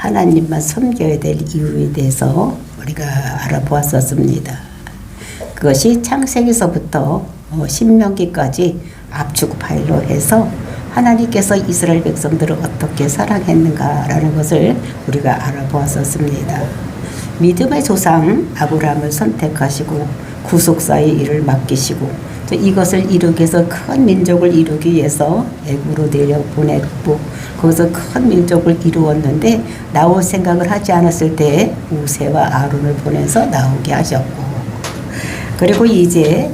하나님만 섬겨야 될 이유에 대해서 우리가 알아보았었습니다. 그것이 창세기서부터 신명기까지 압축 파일로 해서 하나님께서 이스라엘 백성들을 어떻게 사랑했는가라는 것을 우리가 알아보았었습니다. 믿음의 조상 아브라함을 선택하시고 구속사의 일을 맡기시고 이것을 이루기 위해서 큰 민족을 이루기 위해서 애굽으로 내려보냈고 거기서 큰 민족을 이루었는데 나올 생각을 하지 않았을 때 모세와 아론을 보내서 나오게 하셨고, 그리고 이제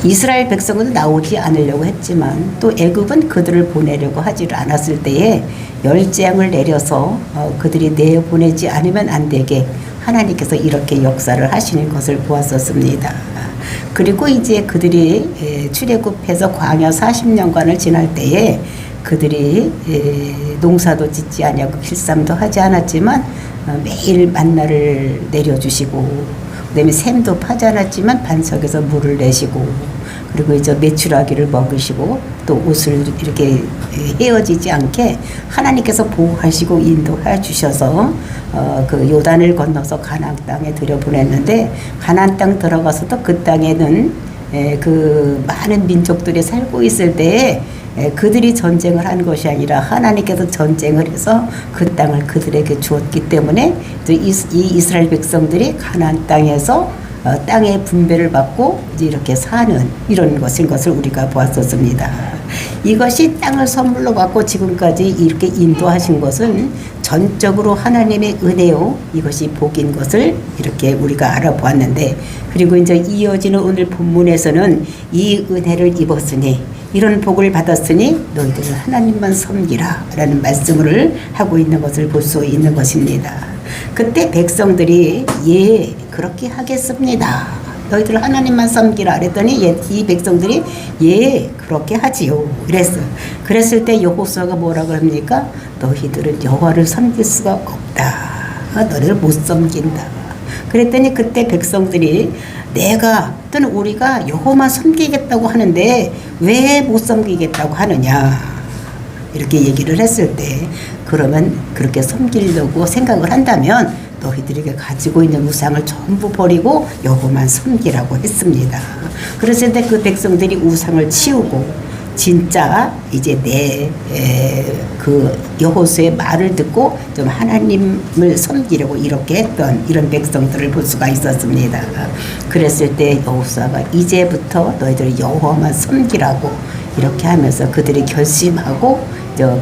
이스라엘 백성은 나오지 않으려고 했지만 또 애굽은 그들을 보내려고 하지를 않았을 때에 열재앙을 내려서 그들이 내보내지 않으면 안 되게 하나님께서 이렇게 역사를 하시는 것을 보았었습니다. 그리고 이제 그들이 출애굽해서 광야 40년간을 지날 때에 그들이 농사도 짓지 아니하고 길쌈도 하지 않았지만 매일 만나를 내려주시고, 그다음에 샘도 파지 않았지만 반석에서 물을 내시고, 그리고 이제 메추라기를 먹으시고 또 옷을 이렇게 헤어지지 않게 하나님께서 보호하시고 인도해 주셔서 그 요단을 건너서 가나안 땅에 들여보냈는데, 가나안 땅 들어가서도 그 땅에는 그 많은 민족들이 살고 있을 때에 그들이 전쟁을 한 것이 아니라 하나님께서 전쟁을 해서 그 땅을 그들에게 주었기 때문에 이 이스라엘 백성들이 가나안 땅에서 땅의 분배를 받고 이제 이렇게 사는 이런 것을 우리가 보았었습니다. 이것이 땅을 선물로 받고 지금까지 이렇게 인도하신 것은 전적으로 하나님의 은혜요, 이것이 복인 것을 이렇게 우리가 알아보았는데, 그리고 이제 이어지는 오늘 본문에서는 이 은혜를 입었으니 이런 복을 받았으니 너희들은 하나님만 섬기라 라는 말씀을 하고 있는 것을 볼 수 있는 것입니다. 그때 백성들이 예 그렇게 하겠습니다, 너희들 하나님만 섬기라 그랬더니 이 백성들이 예 그렇게 하지요 그랬을 때 여호수아가 뭐라고 합니까? 너희들은 여호와를 섬길 수가 없다, 너희를 못 섬긴다. 그랬더니 그때 백성들이 내가 또는 우리가 여호와만 섬기겠다고 하는데 왜 못 섬기겠다고 하느냐 이렇게 얘기를 했을 때, 그러면 그렇게 섬기려고 생각을 한다면 너희들에게 가지고 있는 우상을 전부 버리고 여호와만 섬기라고 했습니다. 그랬을 때 그 백성들이 우상을 치우고 진짜 이제 그 여호수아의 말을 듣고 좀 하나님을 섬기려고 이렇게 했던 이런 백성들을 볼 수가 있었습니다. 그랬을 때 여호수아가 이제부터 너희들 여호와만 섬기라고 이렇게 하면서 그들이 결심하고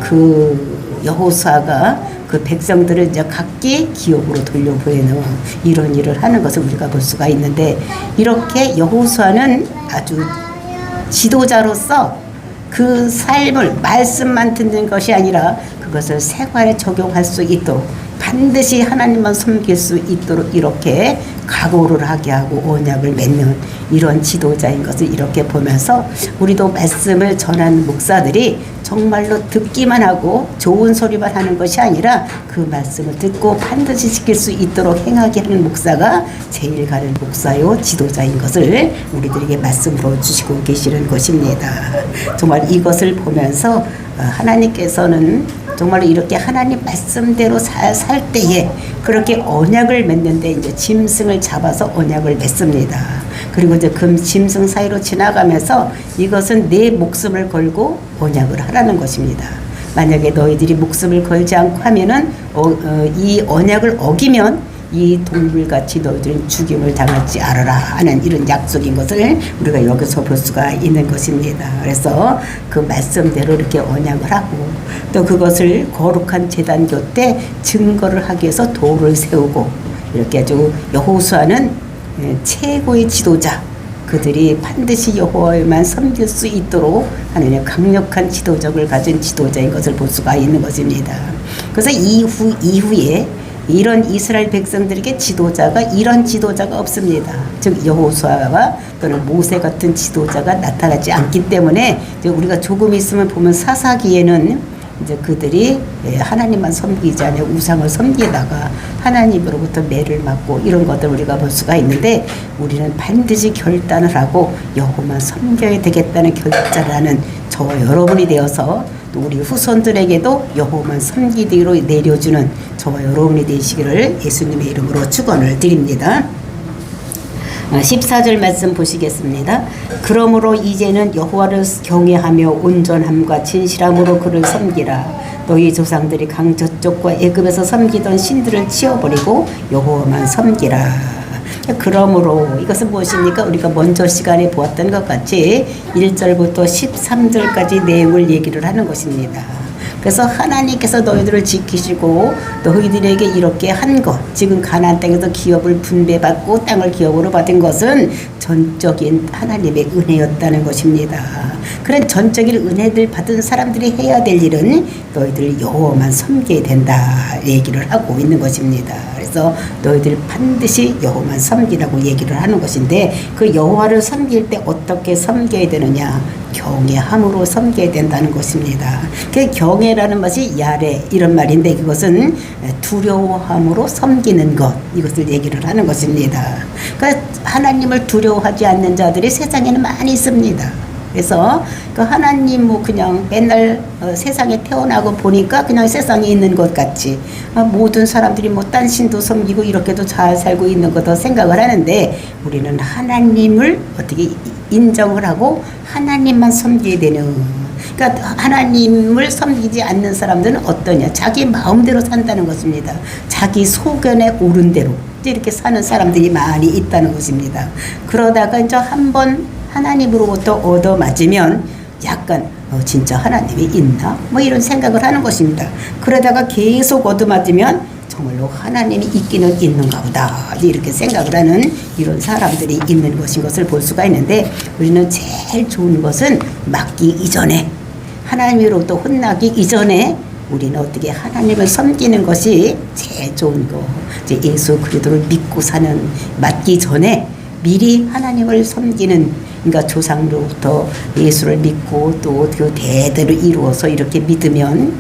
그 여호수아가 그 백성들을 이제 각기 기업으로 돌려보내는 이런 일을 하는 것을 우리가 볼 수가 있는데, 이렇게 여호수아는 아주 지도자로서 그 삶을 말씀만 듣는 것이 아니라 그것을 생활에 적용할 수 있도록 반드시 하나님만 섬길 수 있도록 이렇게 각오를 하게 하고 언약을 맺는 이런 지도자인 것을 이렇게 보면서 우리도 말씀을 전하는 목사들이 정말로 듣기만 하고 좋은 소리만 하는 것이 아니라 그 말씀을 듣고 반드시 지킬 수 있도록 행하게 하는 목사가 제일 가는 목사요 지도자인 것을 우리들에게 말씀으로 주시고 계시는 것입니다. 정말 이것을 보면서 하나님께서는 정말로 이렇게 하나님 말씀대로 살 때에 그렇게 언약을 맺는데 이제 짐승을 잡아서 언약을 맺습니다. 그리고 이제 그 짐승 사이로 지나가면서 이것은 내 목숨을 걸고 언약을 하라는 것입니다. 만약에 너희들이 목숨을 걸지 않고 하면은 이 언약을 어기면 이 동물같이 너희들은 죽임을 당할지 알아라 하는 이런 약속인 것을 우리가 여기서 볼 수가 있는 것입니다. 그래서 그 말씀대로 이렇게 언약을 하고 또 그것을 거룩한 제단 곁에 증거를 하기 위해서 돌을 세우고 이렇게 아주 여호수아는 최고의 지도자, 그들이 반드시 여호와만 섬길 수 있도록 하는 강력한 지도적을 가진 지도자인 것을 볼 수가 있는 것입니다. 그래서 이후에 이런 이스라엘 백성들에게 이런 지도자가 없습니다. 즉 여호수아와 또는 모세 같은 지도자가 나타나지 않기 때문에 이제 우리가 조금 있으면 보면 사사기에는 이제 그들이 하나님만 섬기지 않아 우상을 섬기다가 하나님으로부터 매를 맞고 이런 것들 우리가 볼 수가 있는데, 우리는 반드시 결단을 하고 여호와만 섬겨야 되겠다는 결단을 하는 저와 여러분이 되어서 또 우리 후손들에게도 여호와만 섬기기로 내려주는 저와 여러분이 되시기를 예수님의 이름으로 축원을 드립니다. 14절 말씀 보시겠습니다. 그러므로 이제는 여호와를 경외하며 온전함과 진실함으로 그를 섬기라. 너희 조상들이 강 저쪽과 애굽에서 섬기던 신들을 치워버리고 여호와만 섬기라. 그러므로 이것은 무엇입니까? 우리가 먼저 시간에 보았던 것 같이 1절부터 13절까지 내용을 얘기를 하는 것입니다. 그래서 하나님께서 너희들을 지키시고 너희들에게 이렇게 한 것, 지금 가나안 땅에서 기업을 분배받고 땅을 기업으로 받은 것은 전적인 하나님의 은혜였다는 것입니다. 그런 전적인 은혜를 받은 사람들이 해야 될 일은 너희들 여호와만 섬겨야 된다 얘기를 하고 있는 것입니다. 그래서 너희들 반드시 여호와만 섬기라고 얘기를 하는 것인데, 그 여호와를 섬길 때 어떻게 섬겨야 되느냐? 경외함으로 섬겨야 된다는 것입니다. 그 경외라는 것이 야레 이런 말인데, 그것은 두려워함으로 섬기는 것, 이것을 얘기를 하는 것입니다. 그러니까 하나님을 두려워하지 않는 자들이 세상에는 많이 있습니다. 그래서 그 하나님 뭐 그냥 맨날 세상에 태어나고 보니까 그냥 세상에 있는 것 같이 모든 사람들이 뭐 딴 신도 섬기고 이렇게도 잘 살고 있는 것도 생각을 하는데, 우리는 하나님을 어떻게 인정을 하고 하나님만 섬기게 되는, 그러니까 하나님을 섬기지 않는 사람들은 어떠냐? 자기 마음대로 산다는 것입니다. 자기 소견에 오른 대로 이렇게 사는 사람들이 많이 있다는 것입니다. 그러다가 이제 한번 하나님으로부터 얻어맞으면 약간 진짜 하나님이 있나? 뭐 이런 생각을 하는 것입니다. 그러다가 계속 얻어맞으면 정말로 하나님이 있기는 있는가 보다 이렇게 생각을 하는 이런 사람들이 있는 것인 것을 볼 수가 있는데, 우리는 제일 좋은 것은 맞기 이전에, 하나님으로부터 혼나기 이전에 우리는 어떻게 하나님을 섬기는 것이 제일 좋은 거. 이제 예수 그리스도를 믿고 사는, 맞기 전에 미리 하나님을 섬기는, 그러니까 조상으로부터 예수를 믿고 또 그 대대로 이루어서 이렇게 믿으면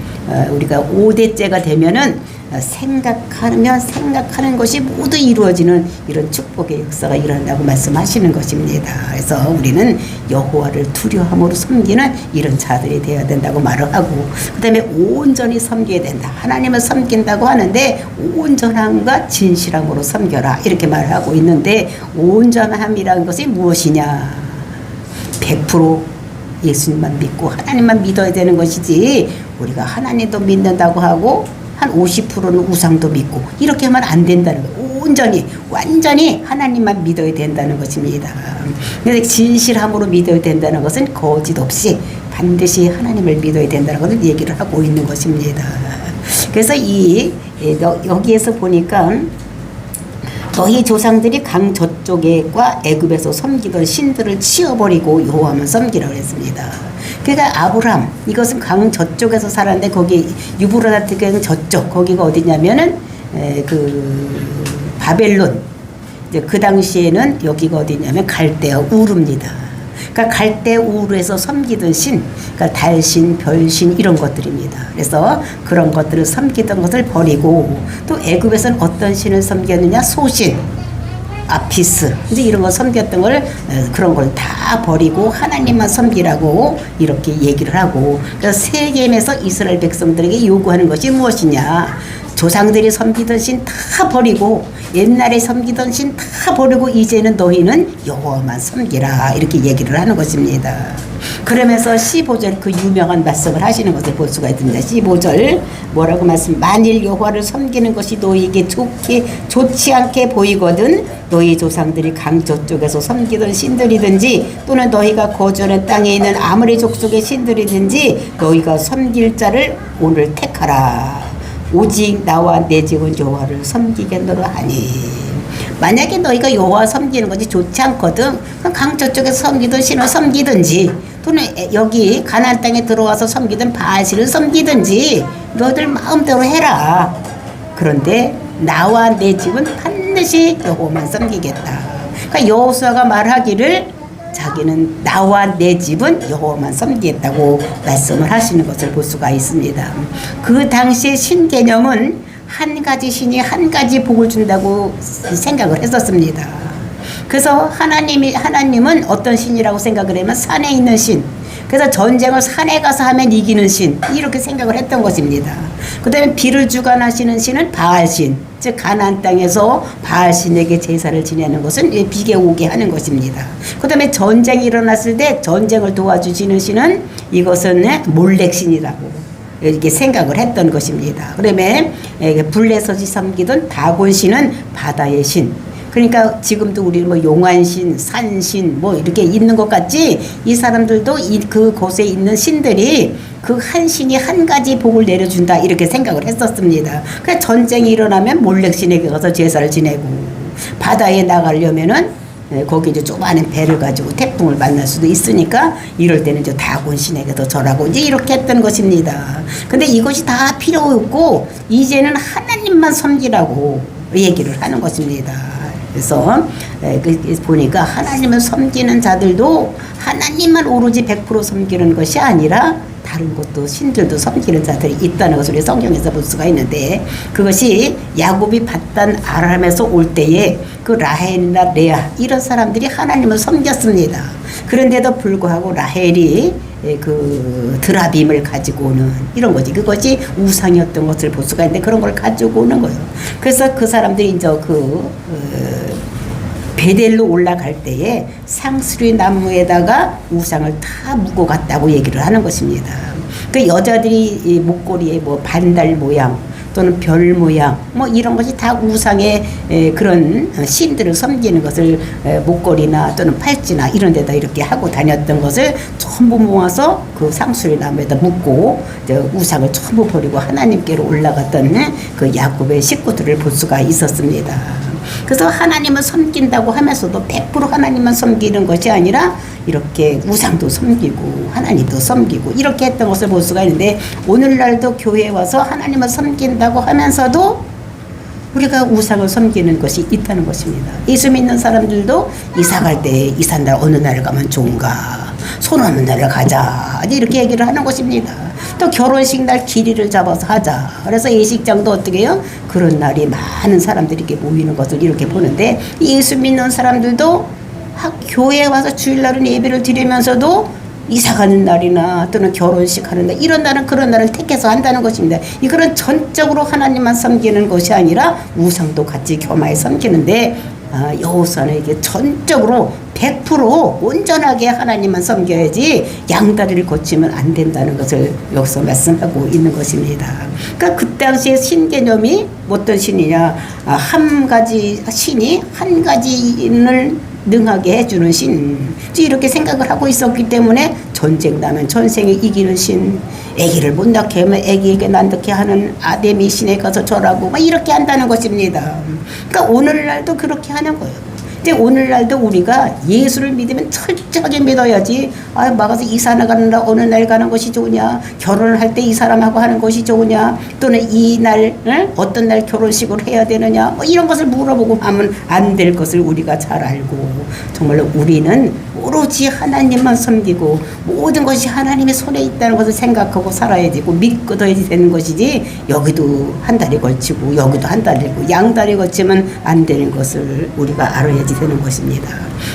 우리가 5대째가 되면은 생각하는 것이 모두 이루어지는 이런 축복의 역사가 일어난다고 말씀하시는 것입니다. 그래서 우리는 여호와를 두려움으로 섬기는 이런 자들이 되어야 된다고 말을 하고, 그 다음에 온전히 섬겨야 된다. 하나님을 섬긴다고 하는데 온전함과 진실함으로 섬겨라 이렇게 말을 하고 있는데, 온전함이라는 것이 무엇이냐? 100% 예수님만 믿고 하나님만 믿어야 되는 것이지, 우리가 하나님도 믿는다고 하고 한 50%는 우상도 믿고 이렇게 하면 안 된다는 거예요. 온전히 완전히 하나님만 믿어야 된다는 것입니다. 그래서 진실함으로 믿어야 된다는 것은 거짓 없이 반드시 하나님을 믿어야 된다는 것을 얘기를 하고 있는 것입니다. 그래서 여기에서 보니까 너희 조상들이 강 저쪽에과 애굽에서 섬기던 신들을 치워버리고 여호와만 섬기라고 했습니다. 그러니까 아브람, 이것은 강 저쪽에서 살았는데, 거기 유브라데강 저쪽, 거기가 어디냐면은 그 바벨론, 이제 그 당시에는 여기가 어디냐면 갈대아 우르입니다. 그러니까 갈대아 우르에서 섬기던 신, 그러니까 달신, 별신 이런 것들입니다. 그래서 그런 것들을 섬기던 것을 버리고, 또 애굽에서는 어떤 신을 섬겼느냐? 소신, 아피스, 이제 이런 거 섬겼던 걸, 그런 걸 다 버리고 하나님만 섬기라고 이렇게 얘기를 하고, 그래서 세겜에서 이스라엘 백성들에게 요구하는 것이 무엇이냐? 조상들이 섬기던 신 다 버리고, 옛날에 섬기던 신 다 버리고 이제는 너희는 여호와만 섬기라 이렇게 얘기를 하는 것입니다. 그러면서 15절 그 유명한 말씀을 하시는 것을 볼 수가 있습니다. 15절 뭐라고 말씀? 만일 여호와를 섬기는 것이 너희에게 좋지 않게 보이거든 너희 조상들이 강 저쪽에서 섬기던 신들이든지, 또는 너희가 거주하는 땅에 있는 아므리 족속의 신들이든지 너희가 섬길 자를 오늘 택하라. 오직 나와 내 집은 여호와를 섬기겠노라 하니. 만약에 너희가 여호와 섬기는 것이 좋지 않거든, 그럼 강 저쪽에서 섬기던 신을 섬기든지, 또는 여기 가나안 땅에 들어와서 섬기던 바알신을 섬기든지 너희들 마음대로 해라. 그런데 나와 내 집은 반드시 여호와만 섬기겠다. 그러니까 여호수아가 말하기를 자기는 나와 내 집은 여호와만 섬기겠다고 말씀을 하시는 것을 볼 수가 있습니다. 그 당시의 신 개념은 한 가지 신이 한 가지 복을 준다고 생각을 했었습니다. 그래서 하나님은 어떤 신이라고 생각을 하면 산에 있는 신, 그래서 전쟁을 산에 가서 하면 이기는 신, 이렇게 생각을 했던 것입니다. 그 다음에 비를 주관하시는 신은 바알신, 즉 가나안 땅에서 바알신에게 제사를 지내는 것은 비가 오게 하는 것입니다. 그 다음에 전쟁이 일어났을 때 전쟁을 도와주시는 신은 이것은 몰렉신이라고 이렇게 생각을 했던 것입니다. 그다음에 블레셋이 섬기던 다곤신은 바다의 신. 그러니까 지금도 우리 뭐 용안신, 산신 뭐 이렇게 있는 것 같지, 이 사람들도 그 곳에 있는 신들이 그 한 신이 한 가지 복을 내려준다 이렇게 생각을 했었습니다. 그래서 전쟁이 일어나면 몰렉신에게 가서 제사를 지내고, 바다에 나가려면은 거기 이제 조그마한 배를 가지고 태풍을 만날 수도 있으니까 이럴 때는 이제 다곤신에게도 절하고 이제 이렇게 했던 것입니다. 근데 이것이 다 필요 없고 이제는 하나님만 섬기라고 얘기를 하는 것입니다. 그래서 보니까 하나님을 섬기는 자들도 하나님만 오로지 100% 섬기는 것이 아니라 다른 것도 신들도 섬기는 자들이 있다는 것을 우리 성경에서 볼 수가 있는데, 그것이 야곱이 paddan 아람에서 올 때에 그 라헬이나 레아 이런 사람들이 하나님을 섬겼습니다. 그런데도 불구하고 라헬이 그 드라빔을 가지고 오는 이런 거지, 그것이 우상이었던 것을 볼 수가 있는데 그런 걸 가지고 오는 거예요. 그래서 그 사람들이 이제 베델로 올라갈 때에 상수리 나무에다가 우상을 다 묶어 갔다고 얘기를 하는 것입니다. 그 여자들이 이 목걸이에 뭐 반달 모양 또는 별 모양 뭐 이런 것이 다 우상의 그런 신들을 섬기는 것을 목걸이나 또는 팔찌나 이런 데다 이렇게 하고 다녔던 것을 전부 모아서 그 상수리 나무에다 묶고 우상을 전부 버리고 하나님께로 올라갔던 그 야곱의 식구들을 볼 수가 있었습니다. 그래서 하나님을 섬긴다고 하면서도 100% 하나님만 섬기는 것이 아니라 이렇게 우상도 섬기고 하나님도 섬기고 이렇게 했던 것을 볼 수가 있는데, 오늘날도 교회에 와서 하나님을 섬긴다고 하면서도 우리가 우상을 섬기는 것이 있다는 것입니다. 예수 믿는 사람들도 이사 갈 때 이사 날 어느 날 가면 좋은가, 손 없는 날을 가자 이렇게 얘기를 하는 것입니다. 또 결혼식 날 길이를 잡아서 하자. 그래서 예식장도 어떻게 해요? 그런 날이 많은 사람들이 이렇게 모이는 것을 이렇게 보는데, 예수 믿는 사람들도 교회에 와서 주일날은 예배를 드리면서도 이사 가는 날이나 또는 결혼식 하는 날 이런 날은 그런 날을 택해서 한다는 것입니다. 이거는 전적으로 하나님만 섬기는 것이 아니라 우상도 같이 겸하여 섬기는데, 여호수아는 이게 전적으로 100% 온전하게 하나님만 섬겨야지 양다리를 거치면 안 된다는 것을 여기서 말씀하고 있는 것입니다. 그러니까 그 당시에 신 개념이 어떤 신이냐, 한 가지 신이 한 가지를 능하게 해주는 신, 이렇게 생각을 하고 있었기 때문에 전쟁 나면 전생에 이기는 신, 아기를 못 낳게 하면 아기에게 낳게 하는 아데미 신에 가서 절하고 막 이렇게 한다는 것입니다. 그러니까 오늘날도 그렇게 하는 거예요. 근데 오늘날도 우리가 예수를 믿으면 철저하게 믿어야지, 막아서 이사 나가는다 어느 날 가는 것이 좋으냐, 결혼을 할 때 이 사람하고 하는 것이 좋으냐, 또는 이 날 어떤 날 결혼식을 해야 되느냐, 뭐 이런 것을 물어보고 하면 안 될 것을 우리가 잘 알고, 정말로 우리는 오로지 하나님만 섬기고 모든 것이 하나님의 손에 있다는 것을 생각하고 살아야 되고 믿고도 해야 되는 것이지, 여기도 한 달이 걸치고 여기도 한 달이고 양다리 걸치면 안 되는 것을 우리가 알아야지 되는 것입니다.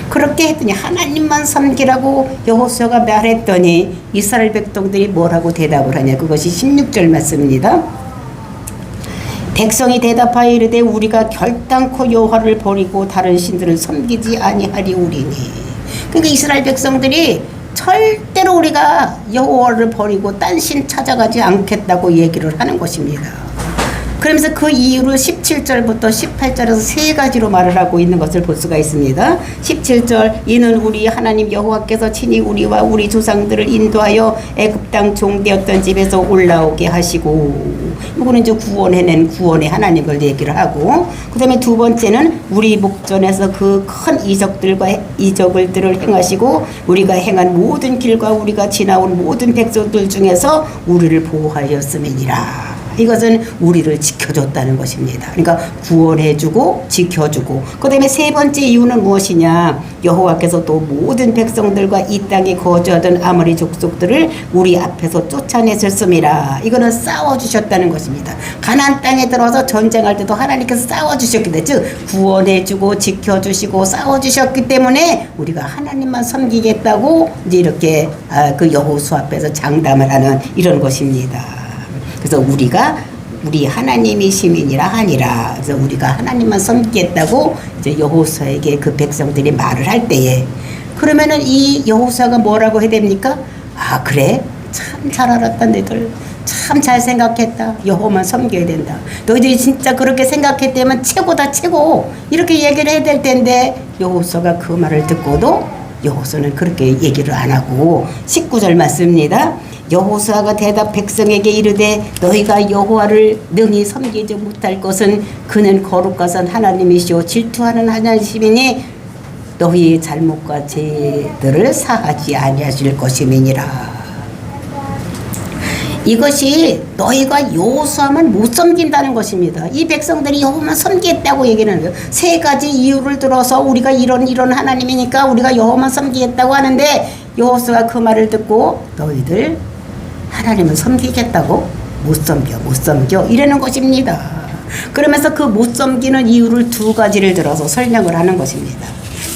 그렇게 했더니 하나님만 섬기라고 여호수아가 말했더니 이스라엘 백성들이 뭐라고 대답을 하냐, 그것이 16절 말씀입니다. 백성이 대답하여 이르되 우리가 결단코 여호와를 버리고 다른 신들을 섬기지 아니하리우리니. 그러니까 이스라엘 백성들이 절대로 우리가 여호와를 버리고 딴 신 찾아가지 않겠다고 얘기를 하는 것입니다. 그러면서 그 이유를 17절부터 18절에서 세 가지로 말을 하고 있는 것을 볼 수가 있습니다. 17절, 이는 우리 하나님 여호와께서 친히 우리와 우리 조상들을 인도하여 애굽 땅 종되었던 집에서 올라오게 하시고, 이거는 이제 구원해낸 구원의 하나님을 얘기를 하고, 그 다음에 두 번째는 우리 목전에서 그 큰 이적들을 행하시고 우리가 행한 모든 길과 우리가 지나온 모든 백성들 중에서 우리를 보호하였음이니라. 이것은 우리를 지켜줬다는 것입니다. 그러니까 구원해주고 지켜주고. 그 다음에 세 번째 이유는 무엇이냐? 여호와께서 또 모든 백성들과 이 땅에 거주하던 아모리 족속들을 우리 앞에서 쫓아내셨음이라. 이거는 싸워주셨다는 것입니다. 가나안 땅에 들어와서 전쟁할 때도 하나님께서 싸워주셨기 때문에, 즉 구원해주고 지켜주시고 싸워주셨기 때문에 우리가 하나님만 섬기겠다고 이제 이렇게 그 여호수 앞에서 장담을 하는 이런 것입니다. 그래서 우리 하나님이 시민이라 하니라. 그래서 우리가 하나님만 섬기겠다고 이제 여호수아에게 그 백성들이 말을 할 때에, 그러면은 이 여호수아가 뭐라고 해야 됩니까? 아, 그래? 참 잘 알았다. 너희들 참 잘 생각했다. 여호와만 섬겨야 된다. 너희들이 진짜 그렇게 생각했다면 최고다, 최고. 이렇게 얘기를 해야 될 텐데, 여호수아가 그 말을 듣고도 여호수아는 그렇게 얘기를 안 하고 19절 맞습니다. 여호수아가 대답 백성에게 이르되 너희가 여호와를 능히 섬기지 못할 것은 그는 거룩하신 하나님이시오 질투하는 하나님이니 너희의 잘못과 죄들을 사하지 아니하실 것임이니라. 이것이 너희가 여호수아만 못 섬긴다는 것입니다. 이 백성들이 여호와만 섬기겠다고 얘기하는 거예요. 세 가지 이유를 들어서 우리가 이런 하나님이니까 우리가 여호와만 섬기겠다고 하는데, 여호수아가 그 말을 듣고 너희들 하나님을 섬기겠다고? 못 섬겨 이러는 것입니다. 그러면서 그 못 섬기는 이유를 두 가지를 들어서 설명을 하는 것입니다.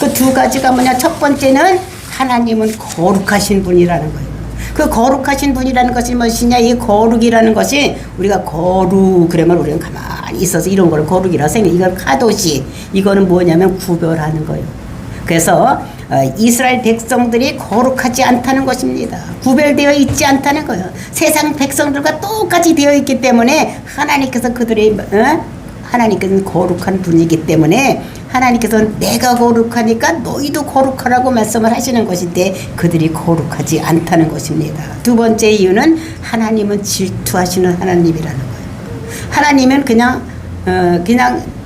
그 두 가지가 뭐냐? 첫 번째는 하나님은 거룩하신 분이라는 거예요. 그 거룩하신 분이라는 것이 무엇이냐? 이 거룩이라는 것이 우리가 거룩 그러면 우리는 가만히 있어서 이런 거를 거룩이라고 생각해. 이건 카도시. 이거는 뭐냐면 구별하는 거예요. 그래서 이스라엘 백성들이 거룩하지 않다는 것입니다. 구별되어 있지 않다는 거예요. 세상 백성들과 똑같이 되어 있기 때문에 하나님께서 하나님께서는 거룩한 분이기 때문에 하나님께서는 내가 거룩하니까 너희도 거룩하라고 말씀을 하시는 것인데 그들이 거룩하지 않다는 것입니다. 두 번째 이유는 하나님은 질투하시는 하나님이라는 거예요. 하나님은 그냥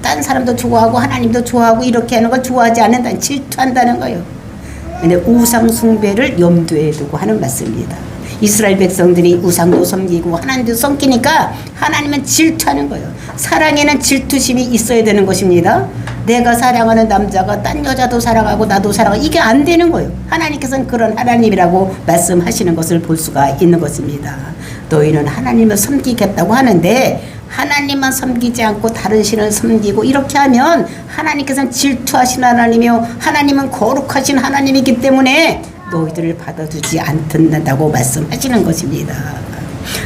딴 사람도 좋아하고 하나님도 좋아하고 이렇게 하는 걸 좋아하지 않는다, 질투한다는 거예요. 근데 우상 숭배를 염두에 두고 하는 말씀입니다. 이스라엘 백성들이 우상도 섬기고 하나님도 섬기니까 하나님은 질투하는 거예요. 사랑에는 질투심이 있어야 되는 것입니다. 내가 사랑하는 남자가 딴 여자도 사랑하고 나도 사랑하고 이게 안 되는 거예요. 하나님께서는 그런 하나님이라고 말씀하시는 것을 볼 수가 있는 것입니다. 너희는 하나님을 섬기겠다고 하는데 하나님만 섬기지 않고 다른 신을 섬기고 이렇게 하면 하나님께서는 질투하신 하나님이요 하나님은 거룩하신 하나님이기 때문에 너희들을 받아주지 않는다고 말씀하시는 것입니다.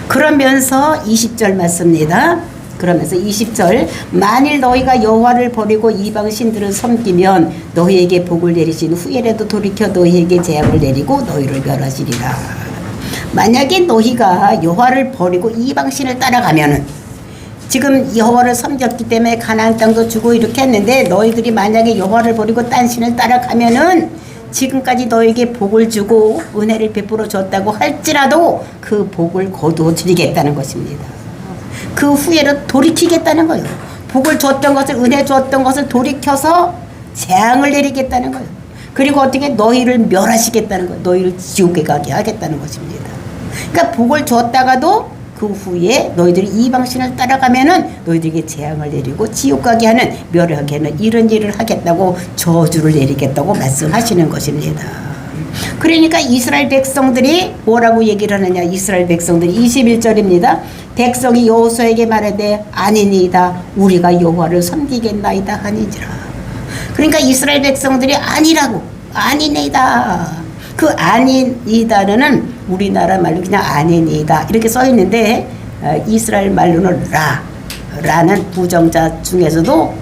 그러면서 20절 맞습니다. 그러면서 20절 만일 너희가 여호와를 버리고 이방 신들을 섬기면 너희에게 복을 내리신 후에라도 돌이켜 너희에게 재앙을 내리고 너희를 멸하시리라. 만약에 너희가 여호와를 버리고 이방 신을 따라가면은 지금 여호와를 섬겼기 때문에 가나안 땅도 주고 이렇게 했는데 너희들이 만약에 여호와를 버리고 딴 신을 따라가면은 지금까지 너에게 복을 주고 은혜를 베풀어 줬다고 할지라도 그 복을 거두어 드리겠다는 것입니다. 그 후에는 돌이키겠다는 거예요. 복을 줬던 것을 은혜 줬던 것을 돌이켜서 재앙을 내리겠다는 거예요. 그리고 어떻게 너희를 멸하시겠다는 거예요. 너희를 지옥에 가게 하겠다는 것입니다. 그러니까 복을 줬다가도 그 후에 너희들이 이방신을 따라가면은 너희들에게 재앙을 내리고 지옥 가게 하는 멸하게 하는 이런 일을 하겠다고 저주를 내리겠다고 말씀하시는 것입니다. 그러니까 이스라엘 백성들이 뭐라고 얘기를 하느냐? 이스라엘 백성들이 21절입니다. 백성이 여호수아에게 말하되 아니니이다 우리가 여호와를 섬기겠나이다 하니지라. 그러니까 이스라엘 백성들이 아니라고 아니네이다. 그 아니니다는 우리나라 말로 그냥 아니니다 이렇게 써 있는데 이스라엘 말로는 라는 부정자 중에서도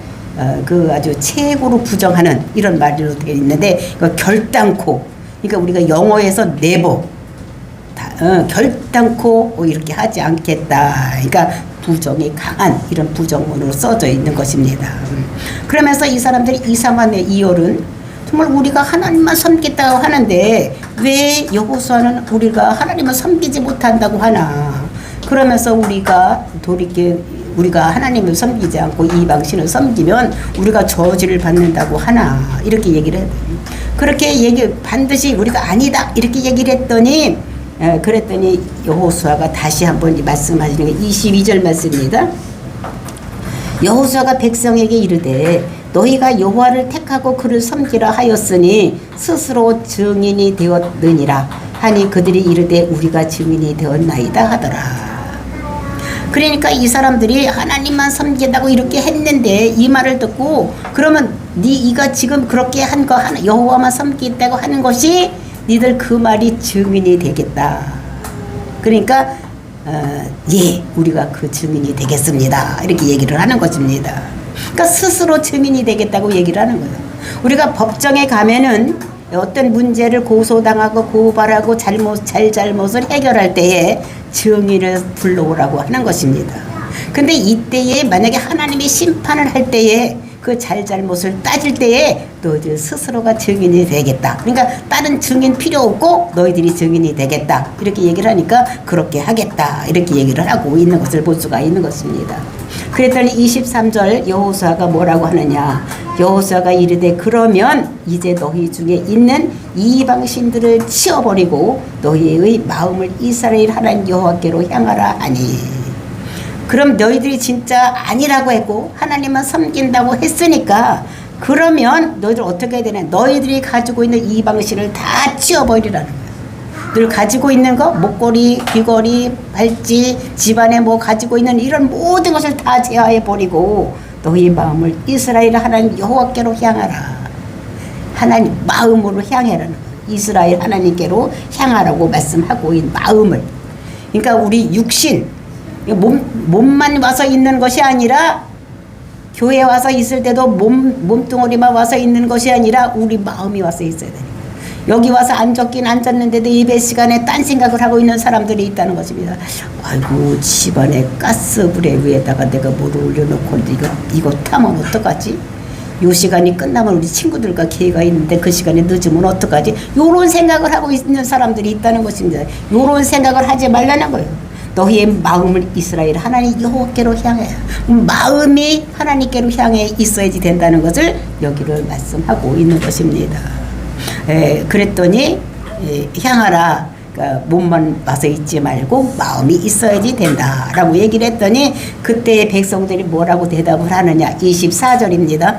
그 아주 최고로 부정하는 이런 말로 되어 있는데 결단코 그러니까 우리가 영어에서 never 결단코 이렇게 하지 않겠다. 그러니까 부정이 강한 이런 부정문으로 써져 있는 것입니다. 그러면서 이 사람들이 이상한 이열은 정말 우리가 하나님만 섬기겠다고 하는데 왜 여호수아는 우리가 하나님을 섬기지 못한다고 하나? 그러면서 우리가 하나님을 섬기지 않고 이방신을 섬기면 우리가 저주를 받는다고 하나? 이렇게 얘기를 해요. 그렇게 반드시 우리가 아니다 이렇게 얘기를 했더니 그랬더니 여호수아가 다시 한번 말씀하시는 게 22절 말씀입니다. 여호수아가 백성에게 이르되 너희가 여호와를 택하고 그를 섬기라 하였으니 스스로 증인이 되었느니라 하니 그들이 이르되 우리가 증인이 되었나이다 하더라. 그러니까 이 사람들이 하나님만 섬긴다고 이렇게 했는데 이 말을 듣고 그러면 네가 지금 그렇게 한 거 여호와만 섬긴다고 하는 것이 니들 그 말이 증인이 되겠다. 그러니까 예, 우리가 그 증인이 되겠습니다. 이렇게 얘기를 하는 것입니다. 그러니까 스스로 증인이 되겠다고 얘기를 하는 거예요. 우리가 법정에 가면은 어떤 문제를 고소당하고 고발하고 잘못을 해결할 때에 증인을 불러오라고 하는 것입니다. 근데 이때에 만약에 하나님이 심판을 할 때에 그 잘못을 따질 때에 너희들 스스로가 증인이 되겠다. 그러니까 다른 증인 필요 없고 너희들이 증인이 되겠다. 이렇게 얘기를 하니까 그렇게 하겠다. 이렇게 얘기를 하고 있는 것을 볼 수가 있는 것입니다. 그랬더니 23절 여호수아가 뭐라고 하느냐. 여호수아가 이르되 그러면 이제 너희 중에 있는 이방신들을 치워버리고 너희의 마음을 이스라엘 하나님 여호와께로 향하라 하니. 그럼 너희들이 진짜 아니라고 했고 하나님만 섬긴다고 했으니까 그러면 너희들 어떻게 해야 되냐. 너희들이 가지고 있는 이방신을 다 치워버리라는 거예요. 늘 가지고 있는 거 목걸이, 귀걸이, 발찌, 집안에 뭐 가지고 있는 이런 모든 것을 다 제하해버리고 너희 마음을 이스라엘 하나님 여호와께로 향하라. 하나님 마음으로 향하라는 거예요. 이스라엘 하나님께로 향하라고 말씀하고 있는 마음을. 그러니까 우리 육신 몸만 와서 있는 것이 아니라 교회 와서 있을 때도 몸뚱어리만 와서 있는 것이 아니라 우리 마음이 와서 있어야 되는 거예요. 여기 와서 앉았긴 앉았는데도 예배 시간에 딴 생각을 하고 있는 사람들이 있다는 것입니다. 아이고 집안에 가스불에 위에다가 내가 뭐를 올려놓고 이거 타면 어떡하지? 요 시간이 끝나면 우리 친구들과 기회가 있는데 그 시간에 늦으면 어떡하지? 요런 생각을 하고 있는 사람들이 있다는 것입니다. 요런 생각을 하지 말라는 거예요. 너희의 마음을 이스라엘 하나님 여호와께로 향해. 마음이 하나님께로 향해 있어야지 된다는 것을 여기를 말씀하고 있는 것입니다. 그랬더니 향하라. 그러니까 몸만 와서 있지 말고 마음이 있어야지 된다라고 얘기를 했더니 그때 백성들이 뭐라고 대답을 하느냐. 24절입니다.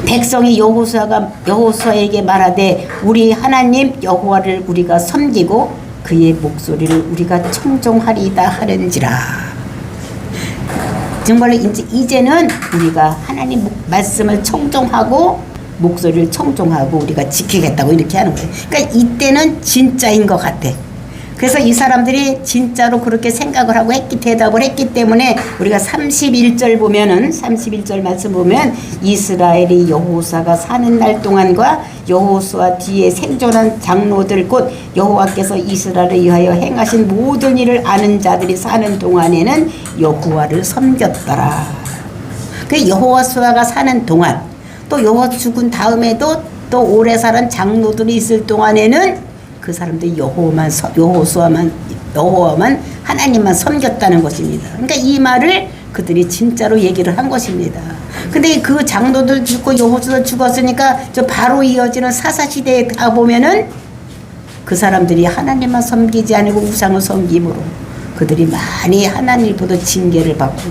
백성이 여호수아에게 말하되 우리 하나님 여호와를 우리가 섬기고 그의 목소리를 우리가 청종하리이다 하는지라. 정말로 이제는 우리가 하나님 말씀을 청종하고 목소리를 청종하고 우리가 지키겠다고 이렇게 하는 거예요. 그러니까 이때는 진짜인 것 같아. 그래서 이 사람들이 진짜로 그렇게 생각을 하고 대답을 했기 때문에 우리가 31절 보면은 31절 말씀 보면 이스라엘이 여호수아가 사는 날 동안과 여호수아 뒤에 생존한 장로들 곧 여호와께서 이스라엘을 위하여 행하신 모든 일을 아는 자들이 사는 동안에는 여호와를 섬겼더라. 그 여호수아가 사는 동안 또 여호와 죽은 다음에도 또 오래 살은 장로들이 있을 동안에는 그 사람들이 여호와만 하나님만 섬겼다는 것입니다. 그러니까 이 말을 그들이 진짜로 얘기를 한 것입니다. 근데 그 장로들 죽고 여호수아 죽었으니까 저 바로 이어지는 사사시대에 가 보면은 그 사람들이 하나님만 섬기지 아니고 우상을 섬김으로 그들이 많이 하나님보다 징계를 받고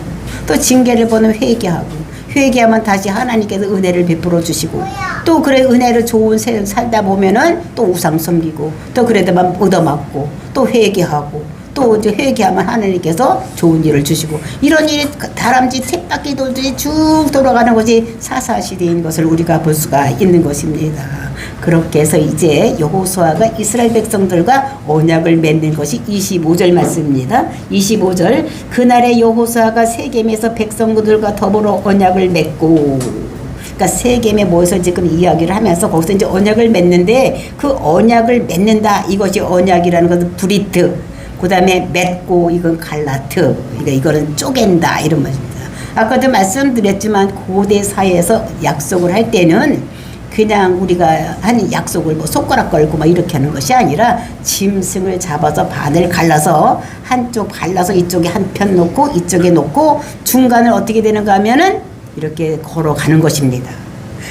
또 징계를 받으면 회개하면 다시 하나님께서 은혜를 베풀어 주시고 또 그래 은혜를 좋은 삶 살다 보면은 또 우상 섬기고 또 그래도만 얻어맞고 또 회개하고 또 이제 회개하면 하나님께서 좋은 일을 주시고 이런 일이 다람쥐 쳇바퀴 돌듯이 쭉 돌아가는 것이 사사시대인 것을 우리가 볼 수가 있는 것입니다. 그렇게 해서 이제 여호수아가 이스라엘 백성들과 언약을 맺는 것이 25절 말씀입니다. 25절 그날에 여호수아가 세겜에서 백성들과 더불어 언약을 맺고 그러니까 세겜에 모여서 지금 이야기를 하면서 거기서 이제 언약을 맺는데 그 언약을 맺는다 이것이 언약이라는 것은 브리트 그 다음에 맺고 이건 갈라트 그러니까 이거는 쪼갠다 이런 것입니다. 아까도 말씀드렸지만 고대 사회에서 약속을 할 때는 그냥 우리가 하는 약속을 뭐 손가락 걸고 막 이렇게 하는 것이 아니라 짐승을 잡아서 반을 갈라서 한쪽 갈라서 이쪽에 한편 놓고 이쪽에 놓고 중간을 어떻게 되는가 하면은 이렇게 걸어가는 것입니다.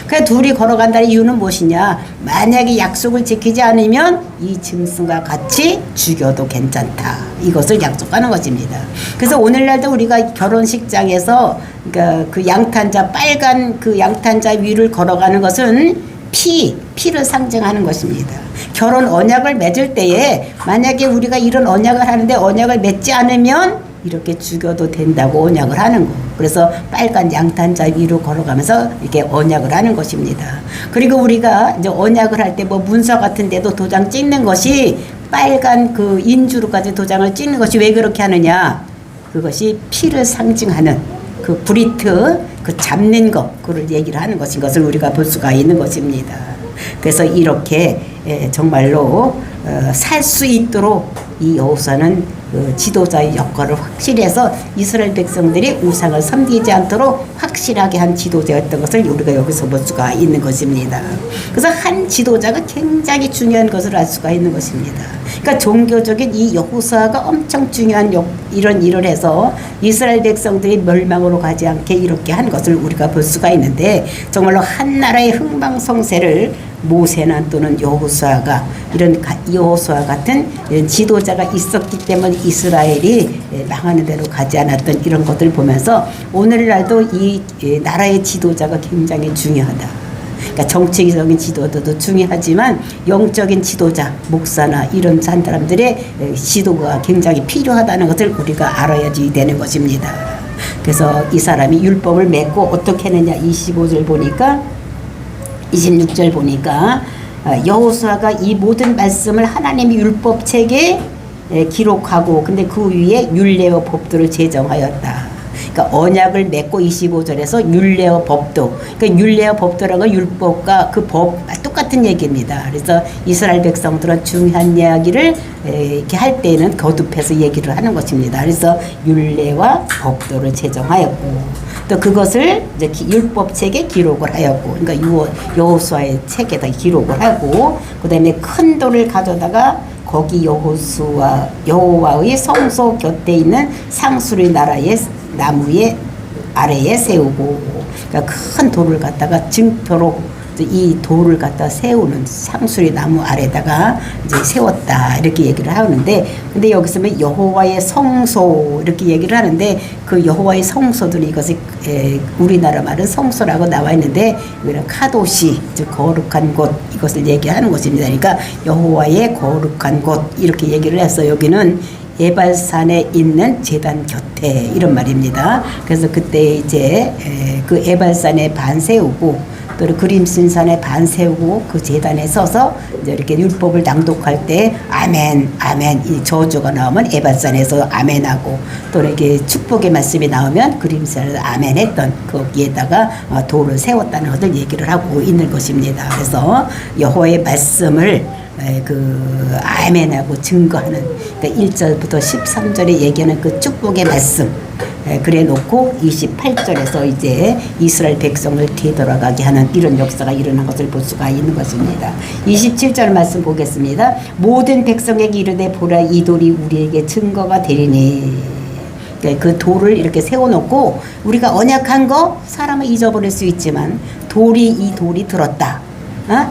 그 둘이 걸어간다는 이유는 무엇이냐? 만약에 약속을 지키지 않으면 이 짐승과 같이 죽여도 괜찮다. 이것을 약속하는 것입니다. 그래서 오늘날도 우리가 결혼식장에서 그러니까 그 양탄자, 빨간 그 양탄자 위를 걸어가는 것은 피를 상징하는 것입니다. 결혼 언약을 맺을 때에 만약에 우리가 이런 언약을 하는데 언약을 맺지 않으면 이렇게 죽여도 된다고 언약을 하는 거. 그래서 빨간 양탄자 위로 걸어가면서 이렇게 언약을 하는 것입니다. 그리고 우리가 이제 언약을 할 때 뭐 문서 같은 데도 도장 찍는 것이 빨간 그 인주로까지 도장을 찍는 것이 왜 그렇게 하느냐? 그것이 피를 상징하는 그 브리트, 그 잡는 것, 그걸 얘기를 하는 것인 것을 우리가 볼 수가 있는 것입니다. 그래서 이렇게 정말로 살 수 있도록 이 여호수아는 그 지도자의 역할을 확실히 해서 이스라엘 백성들이 우상을 섬기지 않도록 확실하게 한 지도자였던 것을 우리가 여기서 볼 수가 있는 것입니다. 그래서 한 지도자가 굉장히 중요한 것을 알 수가 있는 것입니다. 그러니까 종교적인 이 여호수아가 엄청 중요한 이런 일을 해서 이스라엘 백성들이 멸망으로 가지 않게 이렇게 한 것을 우리가 볼 수가 있는데, 정말로 한 나라의 흥망성쇠를 모세나 또는 여호수아가 이런 여호수아 같은 이런 지도자가 있었기 때문에 이스라엘이 망하는 대로 가지 않았던 이런 것들을 보면서 오늘날도 이 나라의 지도자가 굉장히 중요하다. 그러니까 정치적인 지도도 중요하지만 영적인 지도자, 목사나 이런 사람들의 지도가 굉장히 필요하다는 것을 우리가 알아야지 되는 것입니다. 그래서 이 사람이 율법을 맺고 어떻게 했느냐, 25절 보니까 26절 보니까 여호수아가 이 모든 말씀을 하나님의 율법책에 기록하고 근데 그 위에 율례와 법도를 제정하였다. 그러니까 언약을 맺고 25절에서 율례와 법도, 그러니까 율례와 법도라는 건 율법과 그 법 똑같은 얘기입니다. 그래서 이스라엘 백성들은 중요한 이야기를 이렇게 할 때는 거듭해서 얘기를 하는 것입니다. 그래서 율례와 법도를 제정하였고 또 그것을 이제 율법책에 기록을 하였고, 그러니까 여호수아의 책에다 기록을 하고, 그다음에 큰 돌을 가져다가 거기 여호와의 성소 곁에 있는 상수리 나라의 나무의 아래에 세우고, 그러니까 큰 돌을 갖다가 증표로 이 돌을 갖다 세우는 상수리 나무 아래다가 이제 세웠다 이렇게 얘기를 하는데, 근데 여기서 뭐 여호와의 성소 이렇게 얘기를 하는데 그 여호와의 성소들이 이것이 우리나라 말은 성소라고 나와 있는데 이거는 카도시, 즉 거룩한 곳, 이것을 얘기하는 것입니다. 그러니까 여호와의 거룩한 곳 이렇게 얘기를 해서 여기는 에발산에 있는 제단 곁에 이런 말입니다. 그래서 그때 이제 그 에발산에 반 세우고 또 그림신산에 반 세우고 그 제단에 서서 이제 이렇게 율법을 낭독할 때 아멘 아멘 이 저주가 나오면 에발산에서 아멘하고, 또 이렇게 축복의 말씀이 나오면 그림신산에서 아멘했던 거기에다가 돌을 세웠다는 것을 얘기를 하고 있는 것입니다. 그래서 여호와의 말씀을 그 아멘하고 증거하는, 그러니까 1절부터 13절에 얘기하는 그 축복의 말씀 그래 놓고 28절에서 이제 이스라엘 백성을 되돌아가게 하는 이런 역사가 일어난 것을 볼 수가 있는 것입니다. 27절 말씀 보겠습니다. 모든 백성에게 이르되 보라, 이 돌이 우리에게 증거가 되리니. 그 돌을 이렇게 세워놓고 우리가 언약한 거 사람은 잊어버릴 수 있지만 이 돌이 들었다.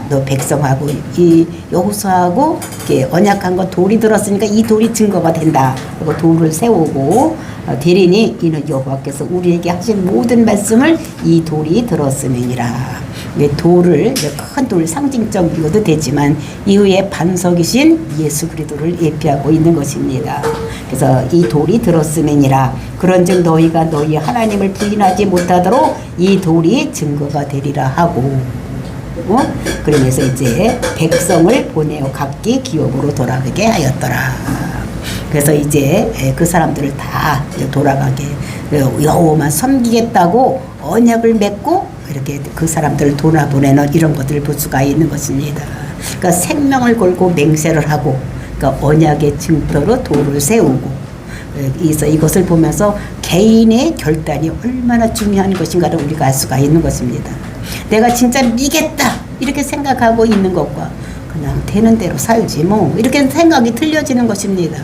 너 백성하고 이 여호수아하고 이렇게 언약한 거 돌이 들었으니까 이 돌이 증거가 된다. 그리고 돌을 세우고 되리니 이는 여호와께서 우리에게 하신 모든 말씀을 이 돌이 들었음이니라. 돌을 큰 돌 상징적이어도 되지만 이후에 반석이신 예수 그리스도를 예표하고 있는 것입니다. 그래서 이 돌이 들었음이니라. 그런즉 너희가 너희 하나님을 부인하지 못하도록 이 돌이 증거가 되리라 하고, 그러면서 이제 백성을 보내어 각기 기업으로 돌아가게 하였더라. 그래서 이제 그 사람들을 다 돌아가게 여호와만 섬기겠다고 언약을 맺고 이렇게 그 사람들을 돌아보내는 이런 것들을 볼 수가 있는 것입니다. 그러니까 생명을 걸고 맹세를 하고, 그러니까 언약의 증표로 돌을 세우고, 그래서 이것을 보면서 개인의 결단이 얼마나 중요한 것인가를 우리가 알 수가 있는 것입니다. 내가 진짜 미겠다 이렇게 생각하고 있는 것과 그냥 되는 대로 살지 뭐 이렇게 생각이 틀려지는 것입니다.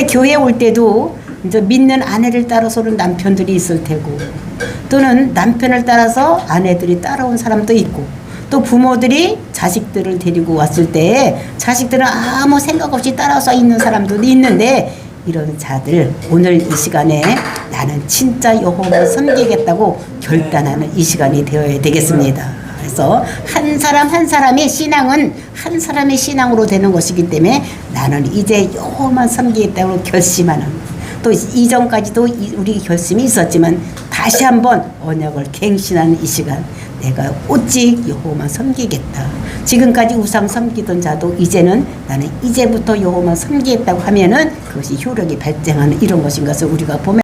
교회 올 때도 이제 믿는 아내를 따라서는 남편들이 있을 테고, 또는 남편을 따라서 아내들이 따라온 사람도 있고, 또 부모들이 자식들을 데리고 왔을 때 자식들은 아무 생각 없이 따라서 있는 사람도 있는데, 이런 자들 오늘 이 시간에 나는 진짜 여호와를 섬기겠다고 결단하는 이 시간이 되어야 되겠습니다. 그래서 한 사람 한 사람의 신앙은 한 사람의 신앙으로 되는 것이기 때문에 나는 이제 여호와만 섬기겠다고 결심하는, 또 이전까지도 우리 결심이 있었지만 다시 한번 언약을 갱신하는 이 시간, 내가 오직 여호와만 섬기겠다. 지금까지 우상 섬기던 자도 이제는 나는 이제부터 여호와만 섬기겠다고 하면은 그것이 효력이 발생하는 이런 것인 것을 우리가 보면